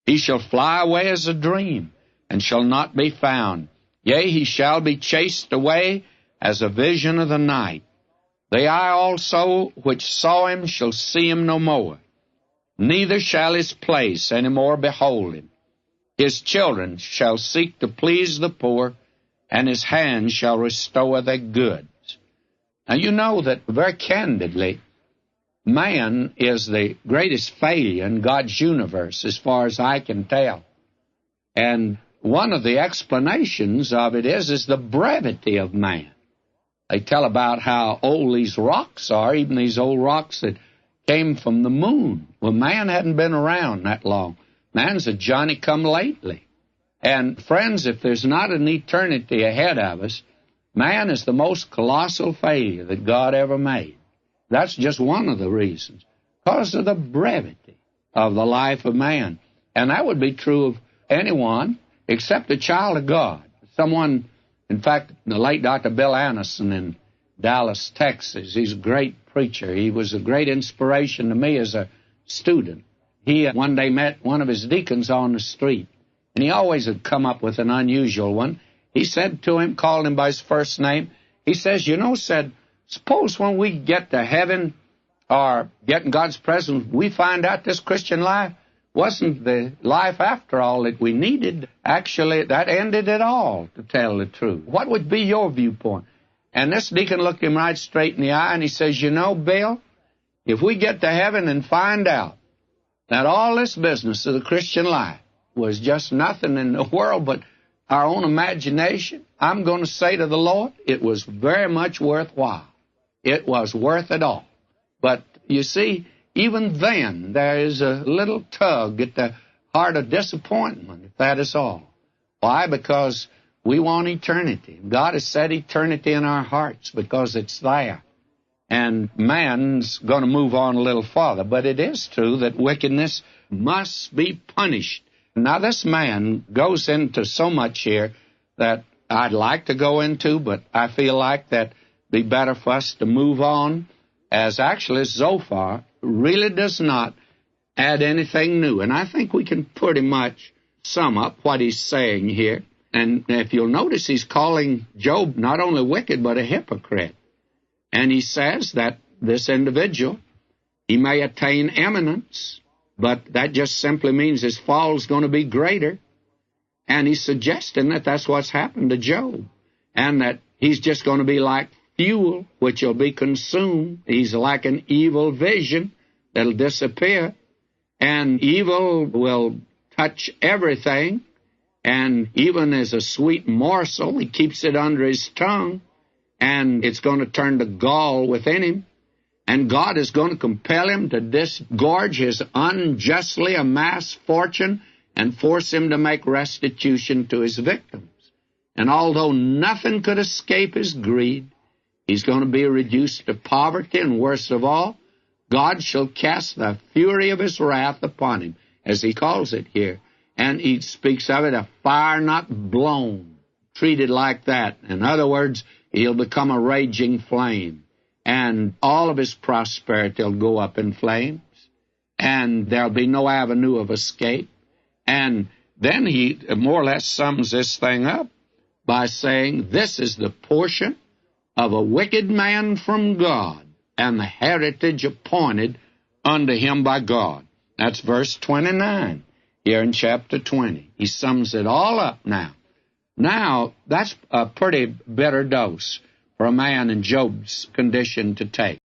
He shall fly away as a dream, and shall not be found. Yea, he shall be chased away as a vision of the night. The eye also which saw him shall see him no more, neither shall his place any more behold him. His children shall seek to please the poor, and his hand shall restore their goods. Now you know that very candidly, man is the greatest failure in God's universe as far as I can tell. And one of the explanations of it is the brevity of man. They tell about how old these rocks are, even these old rocks that came from the moon. Well, man hadn't been around that long. Man's a Johnny-come-lately. And friends, if there's not an eternity ahead of us, man is the most colossal failure that God ever made. That's just one of the reasons, because of the brevity of the life of man. And that would be true of anyone except a child of God. Someone, in fact, the late Dr. Bill Anderson in Dallas, Texas, he's a great preacher. He was a great inspiration to me as a student. He one day met one of his deacons on the street, and he always had come up with an unusual one. He said to him, called him by his first name, he says, suppose when we get to heaven or get in God's presence, we find out this Christian life wasn't the life after all that we needed. Actually, that ended it all, to tell the truth. What would be your viewpoint? And this deacon looked him right straight in the eye, and he says, Bill, if we get to heaven and find out that all this business of the Christian life was just nothing in the world but our own imagination, I'm going to say to the Lord, it was very much worthwhile. It was worth it all. But you see, even then, there is a little tug at the heart of disappointment, if that is all. Why? Because we want eternity. God has set eternity in our hearts because it's there. And man's going to move on a little farther. But it is true that wickedness must be punished. Now, this man goes into so much here that I'd like to go into, but I feel like that it'd be better for us to move on, as actually Zophar really does not add anything new. And I think we can pretty much sum up what he's saying here. And if you'll notice, he's calling Job not only wicked, but a hypocrite. And he says that this individual, he may attain eminence, but that just simply means his fall is going to be greater. And he's suggesting that that's what's happened to Job, and that he's just going to be like fuel, which will be consumed. He's like an evil vision that'll disappear, and evil will touch everything, and even as a sweet morsel, he keeps it under his tongue, and it's going to turn to gall within him. And God is going to compel him to disgorge his unjustly amassed fortune and force him to make restitution to his victims. And although nothing could escape his greed, he's going to be reduced to poverty, and worst of all, God shall cast the fury of his wrath upon him, as he calls it here. And he speaks of it, a fire not blown, treated like that. In other words, he'll become a raging flame. And all of his prosperity will go up in flames, and there'll be no avenue of escape. And then he more or less sums this thing up by saying, this is the portion of a wicked man from God, and the heritage appointed unto him by God. That's verse 29 here in chapter 20. He sums it all up now. Now, that's a pretty bitter dose for a man in Job's condition to take.